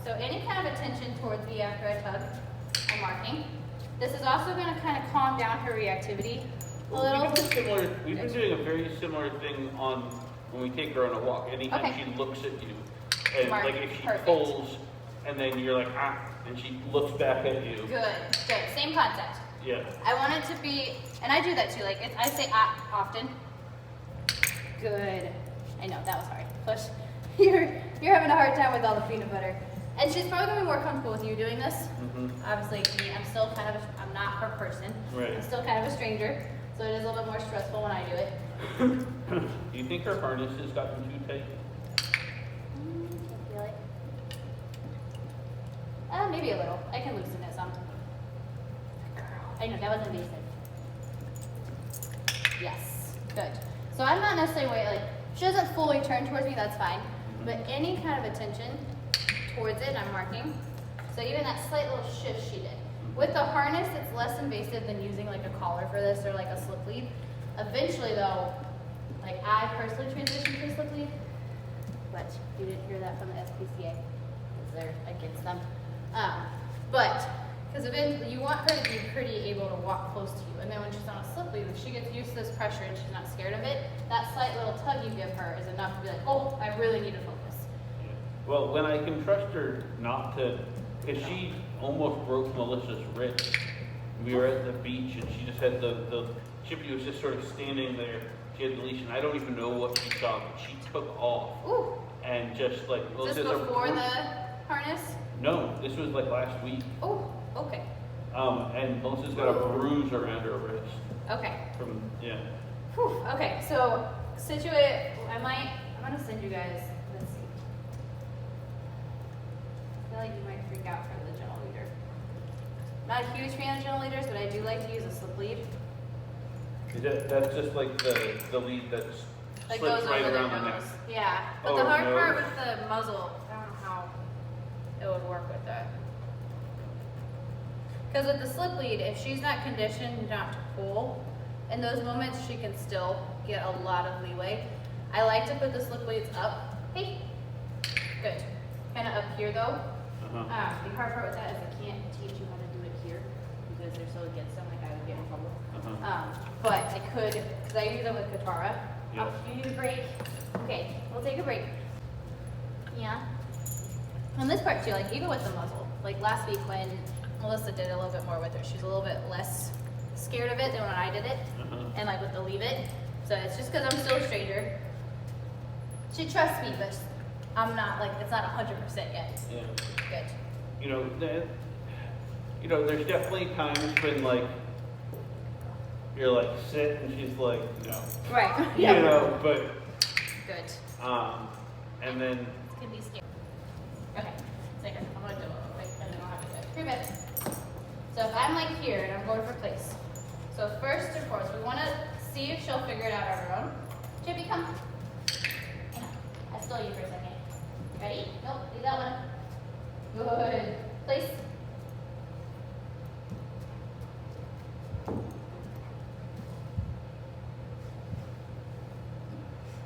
So any kind of attention towards me after I tug, I'm marking. This is also going to kind of calm down her reactivity a little. We've been doing a very similar thing on when we take her on a walk. Anytime she looks at you, and like if she pulls, and then you're like, ah, and she looks back at you. Good, good. Same concept. Yeah. I want it to be, and I do that too. Like I say ah often. Good. I know that was hard. Push. You're having a hard time with all the peanut butter. And she's probably gonna be more comfortable with you doing this. Obviously, me, I'm still kind of, I'm not her person. Right. I'm still kind of a stranger, so it is a little bit more stressful when I do it. Do you think her harness has gotten too tight? Can't feel it. Maybe a little. I can loosen it some. Girl, I know that was invasive. Yes, good. So I'm not necessarily like she doesn't fully turn towards me. That's fine. But any kind of attention towards it, I'm marking. So even that slight little shift she did. With the harness, it's less invasive than using like a collar for this or like a slip lead. Eventually though, like I personally transitioned to a slip lead, but you didn't hear that from the SPCA because they're against them. But because eventually you want her to be pretty able to walk close to you. And then when she's on a slip lead, if she gets used to this pressure and she's not scared of it, that slight little tug you give her is enough to be like, oh, I really need to focus. Well, when I can trust her not to, because she almost broke Melissa's wrist. We were at the beach and she just had the Chippy was just sort of standing there. She had the leash and I don't even know what she saw, but she took off. Ooh. And just like, is this before the harness? No, this was like last week. Oh, okay. And Melissa's got a bruise around her wrist. Okay. From, yeah. Whew, okay, so I'm gonna send you guys, let's see. I feel like you might freak out from the gentle leader. Not a huge fan of gentle leaders, but I do like to use a slip lead. That's just like the lead that That slips goes right over around their the neck. nose. Yeah, but Oh, the hard no. part with the muzzle, I don't know how it would work with that. Because with the slip lead, if she's not conditioned not to pull, in those moments she can still get a lot of leeway. I like to put the slip leads up. Hey, good. Kind of up here though. The hard part with that is I can't teach you how to do it here because they're so against them, like I would get in trouble. But I could, because I use them with Katara. Yeah. Oh, you need a break? Okay, we'll take a break. Yeah. And this part too, like even with the muzzle, like last week when Melissa did a little bit more with her, she's a little bit less scared of it than when I did it. And like with the leave it. So it's just because I'm still a stranger. She trusts me, but I'm not like, it's not 100% yet. Yeah. Good. There's definitely times when like you're like sit and she's like no. Right. But good. And then It can be scary. Okay. So here, I'm gonna do it real quick. I don't know how to do it. 3 minutes. So if I'm like here and I'm going for place. So first and foremost, we want to see if she'll figure it out on her own. Chippy, come. Hang on. I stole you for a second. Ready? Nope. Do that one. Good. Place.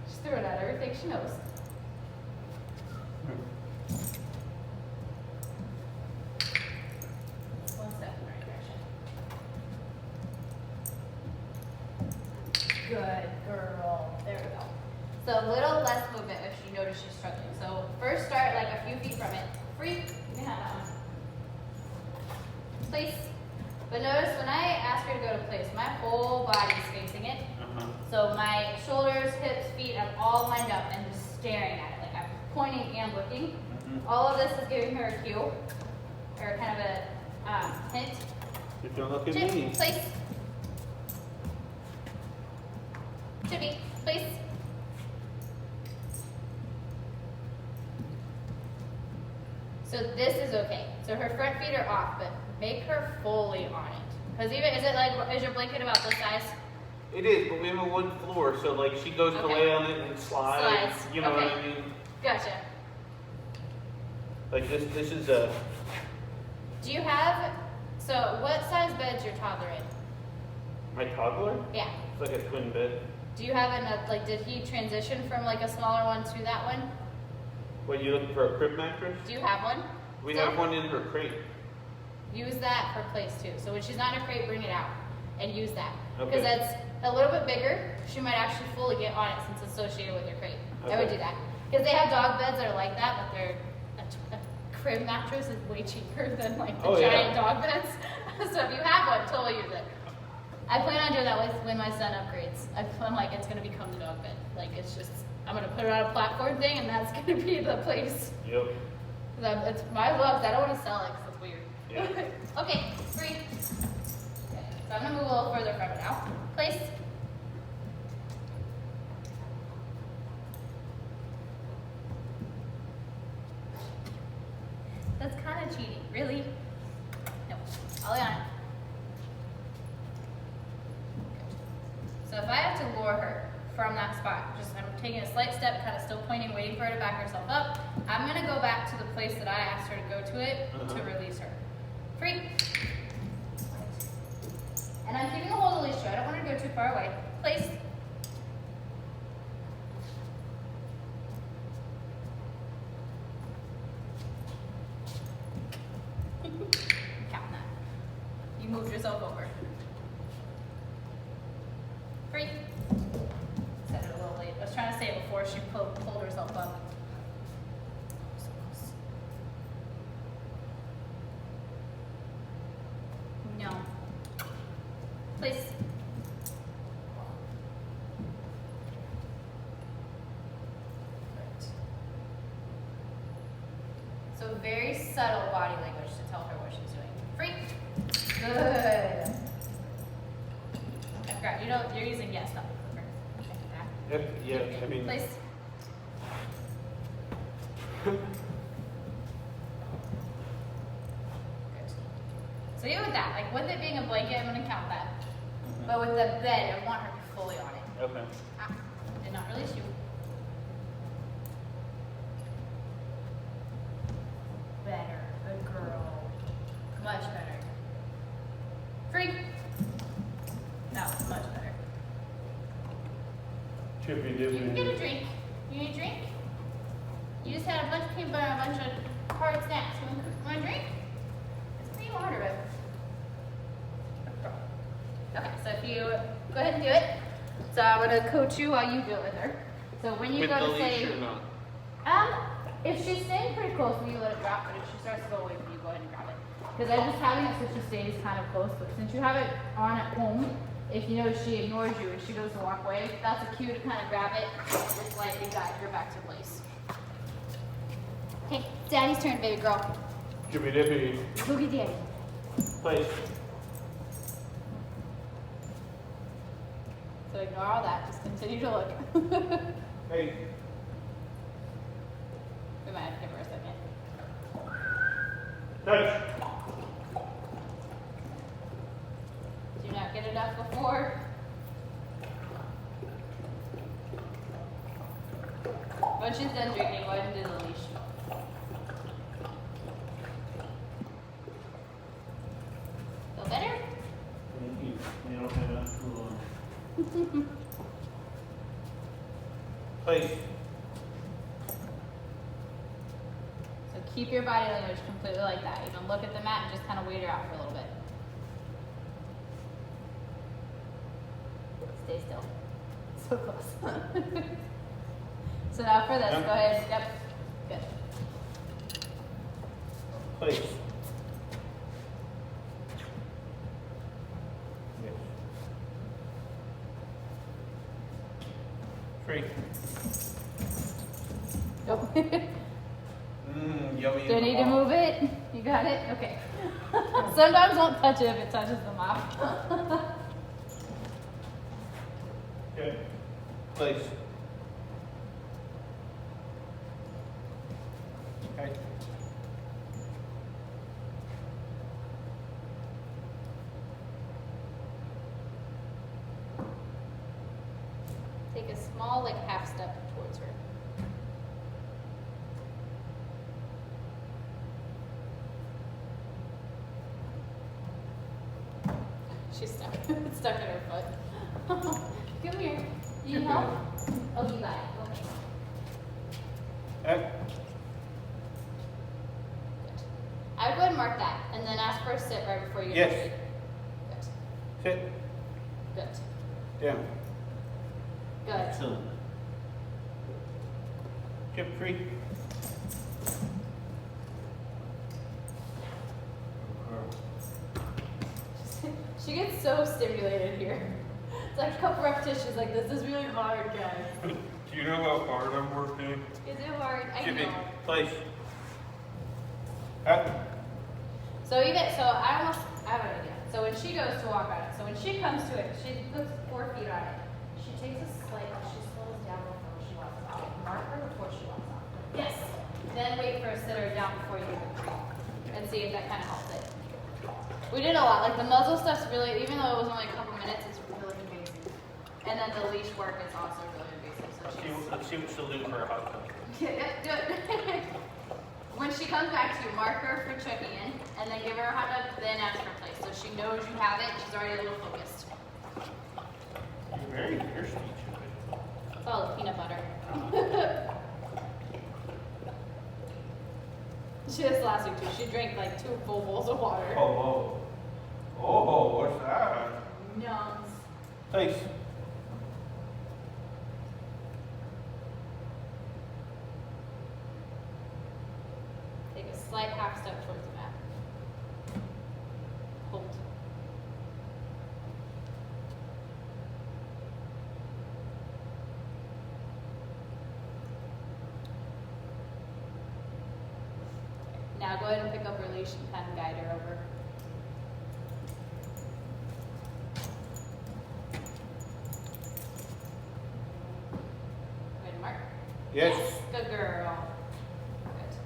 She's throwing out everything she knows. One step in the right direction. Good girl. There we go. So a little less movement if she notices she's struggling. So first start like a few feet from it. Free. You can have that one. Place. But notice when I ask her to go to place, my whole body's facing it. So my shoulders, hips, feet, I'm all lined up and just staring at it. Like I'm pointing and looking. All of this is giving her a cue, or kind of a hint. Just don't look at Chip, me. place. Chippy, place. So this is okay. So her front feet are off, but make her fully on it. Because even, is your blanket about this size? It is, but we have a wood floor, so like she goes to lay on it and slides. You know what I mean? Gotcha. Like this is a. Do you have, so what size bed's your toddler in? My toddler? Yeah. It's like a twin bed. Do you have enough, like did he transition from like a smaller one to that one? What, you looking for a crib mattress? Do you have one? We have one in her crate. Use that for place too. So when she's not in her crate, bring it out and use that. Okay. Because that's a little bit bigger. She might actually fully get on it since it's associated with her crate. I would do that. Because they have dog beds that are like that, but a crib mattress is way cheaper than like the giant dog beds. So if you have one, totally use it. I plan on doing that when my son upgrades. I'm like, it's going to become the dog bed. Like, it's just, I'm going to put it on a platform thing, and that's going to be the place. Yep. It's my love. I don't want to sell it because it's weird. Yeah. Okay, 3. Okay, so I'm going to move a little further from it now. Place. That's kind of cheating. Really? No. I'll lay on it. So if I have to lure her from that spot, just I'm taking a slight step, kind of still pointing, waiting for her to back herself up, I'm going to go back to the place that I asked her to go to it to release her. 3. And I'm keeping a hold of the leash too. I don't want her to go too far away. Place. Count that. You moved yourself over. 3. Said it a little late. I was trying to say it before she pulled herself up. So close. No. Place. Right. So very subtle body language to tell her what she's doing. 3. Good. I forgot. You know, you're using yes, not the clicker. Yeah, I mean. Place. Good. So even with that, like with it being a blanket, I'm going to count that. But with the bed, I want her fully on it. Okay. Ah, did not release you. Better. Good girl. Much better. 3. No, much better. Chippy You dippy. can get a drink. You need a drink? You just had a bunch of peanut butter and a bunch of hard snacks. You want a drink? It's pretty water, babe. Okay, so if you go ahead and do it. So I'm going to coach you while you do it with her. So when you With go the to leash say, or not? if she's staying pretty close, then you let it drop. But if she starts to go away from you, go ahead and grab it. Because I'm just having it so she stays kind of close. But since you have it on at home, if you know she ignores you and she goes to walk away, that's a cue to kind of grab it and just lightly guide her back to place. Okay, it's Daddy's turn, baby girl. Chippy dippy. Look at Daddy. Place. So ignore all that. Just continue to look. Hey. We might have to give her a second. Touch. Did you not get enough before? When she's done drinking, go ahead and do the leash. Feel better? Thank you. You don't have enough food on. Place. So keep your body language completely like that. You can look at the mat and just kind of wait her out for a little bit. Stay still. So close. So now for this, go ahead. Yep. Good. Place. Yes. 3. Go. Yummy. Do I need to move it? You got it? Okay. Sometimes don't touch it if it touches the mouth. Okay. Place. Okay. Take a small, like, half step towards her. She's stuck. It's stuck in her foot. Come here. You need help? Oh, you got it. Okay. Okay. and mark that, and then ask for a sit right before you get Yes. ready. Good. Sit. Good. Down. Good. Excellent. Chip free. She gets so stimulated here. It's like a couple repetitions, like this is really hard, guys. Do you know how hard I'm working? Is it hard? I Chippy. know. Place. Up. So I have an idea. So when she goes to walk on it, so when she comes to it, she puts 4 feet on it. She takes a slight, she slows down before she walks off. Mark her before she walks off. Yes. Then wait for a sitter down before you and see if that kind of helps it. We did a lot. Like the muzzle stuff's really, even though it was only a couple minutes, it's really invasive. And then the leash work is also really invasive. So Let's see what she'll do for a hot tub. yeah, do it. When she comes back to you, mark her for checking in, and then give her a hot dog, then ask her place. So she knows you have it, she's already a little focused. You're very thirsty, Chippy. It's all the peanut butter. She did this last week too. She drank like 2 full bowls of water. Oh, what's that? Numbs. Place. Take a slight half step towards the mat. Hold. Now go ahead and pick up her leash and kind of guide her over. Go ahead and mark. Yes. Good girl. Good.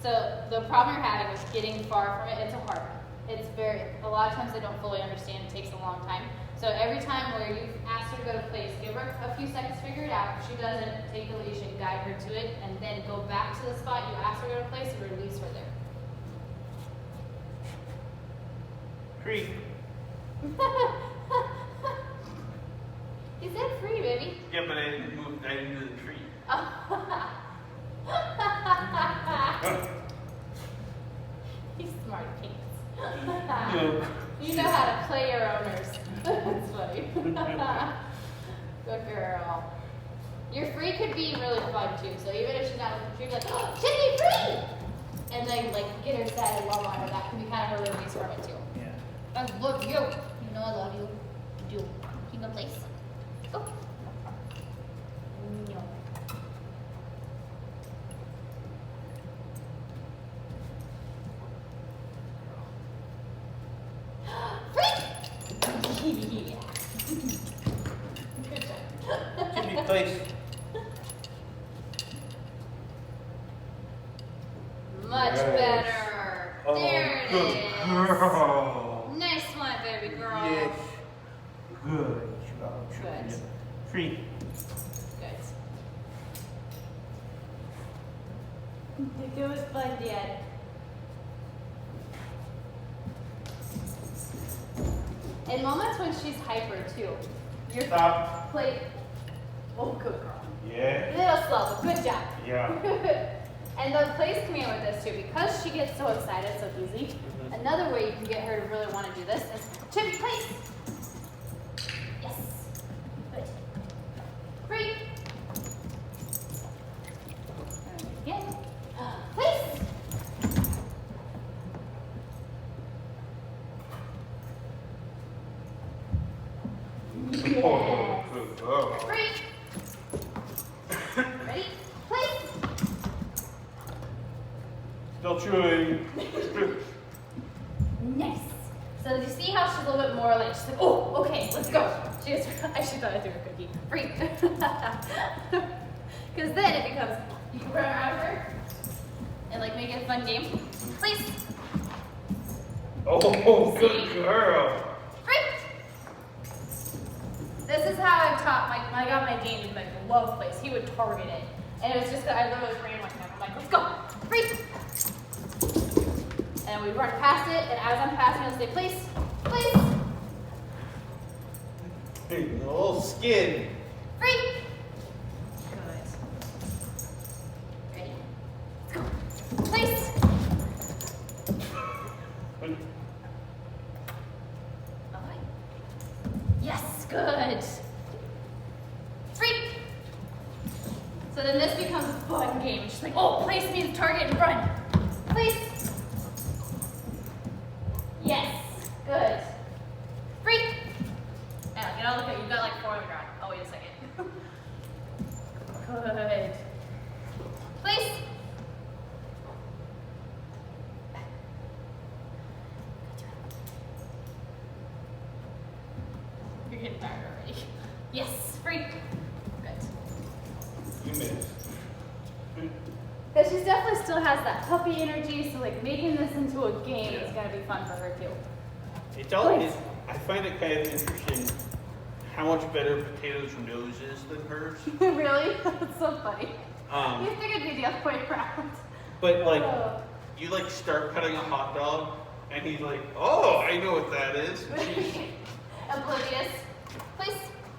So the problem you're having with getting far from it, it's a hard one. It's a lot of times they don't fully understand, it takes a long time. So every time where you've asked her to go to place, give her a few seconds to figure it out. If she doesn't, take the leash and guide her to it, and then go back to the spot you asked her to go to place and release her there. Free. He said free, baby. Yeah, but I didn't move. I didn't do the tree. He's smart pants. No. You know how to play your owners. That's funny. Good girl. Your free could be really fun too. So even if she's not with the tree, like, oh, Chippy, free! And then like get her sad and love on her. That can be kind of her release from it too. Yeah. I love you. You know I love you. Do. Can you go place? Go. No. Free! Yeah. Good job. Chippy, place. Much Yes. better. Oh, There it good is. girl. Nice one, baby girl. Yes. Good job, Chippy. Good. Free. Good. It was fun, Dad. In moments when she's hyper too, your Stop. plate. Oh, good girl. Yeah. A little slow, but good job. Yeah. And the place come in with this too, because she gets so excited so easy. Another way you can get her to really want to do this is Chippy, place. Yes. Good. Free. And again. Place. Yes. Oh, good girl. Free. Ready? Place. Still chewing. Nice. So you see how she's a little bit more like, she's like, oh, okay, let's go. She just, I should thought I threw a cookie. Free. Because then it becomes, you can run around her and like make it a fun game. Please. Oh, See? good girl. Free. This is how I taught when I got my game in like the love place. He would target it. And it was just that I literally ran one time. I'm like, let's go. Free. And we run past it, and as I'm passing, I'll say, please, please, Hey, a little skin. free. Good. Ready? Let's go. Please. So then this becomes a fun game. She's like, oh, place me the target and run. Place. Yes. Good. Free. Now, get on the field. You've got like 4 on the ground. Oh, wait a second. Good. Place. You're getting tired already. Yes. Free. Good. You missed. But she definitely still has that puppy energy, so like making this into a game is gonna be fun for her too. It's always, I find it kind of interesting how much better Potato's nose is than hers. Really? That's so funny. Um, You think it'd be the other way around. But like, Oh. you like start cutting a hot dog, and he's like, "Oh, I know what that is." And she's- Oblivious. Please.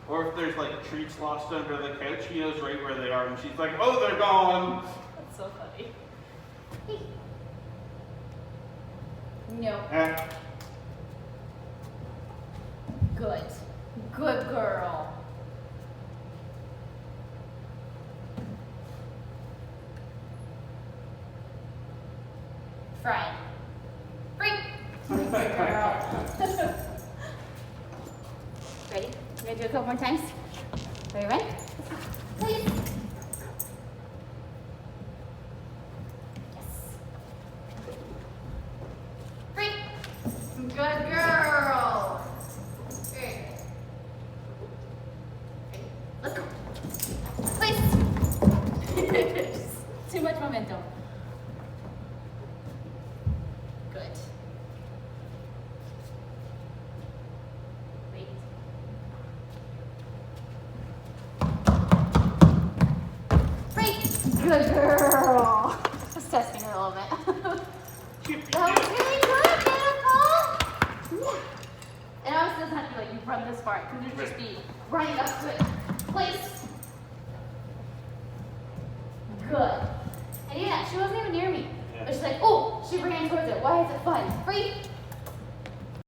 or if there's like treats lost under the couch, he knows right where they are, and she's like, "Oh, they're gone." That's so funny. No. Eh. Good. Good girl. Fried. Free. Good girl. Ready? We're gonna do a couple more times. Are you ready? Please. Yes. Free. Good girl. Very good. Ready? Let's go. Please. Too much momentum. Good. Wait. Great. Good girl. Just testing her a little bit. That was really good, beautiful. Yeah. It always doesn't have to be like you run this far. It can just be running up to it. Place. Good. And yeah, she wasn't even near me. Yeah. But she's like, oh, she ran towards it. Why is it fun? Free.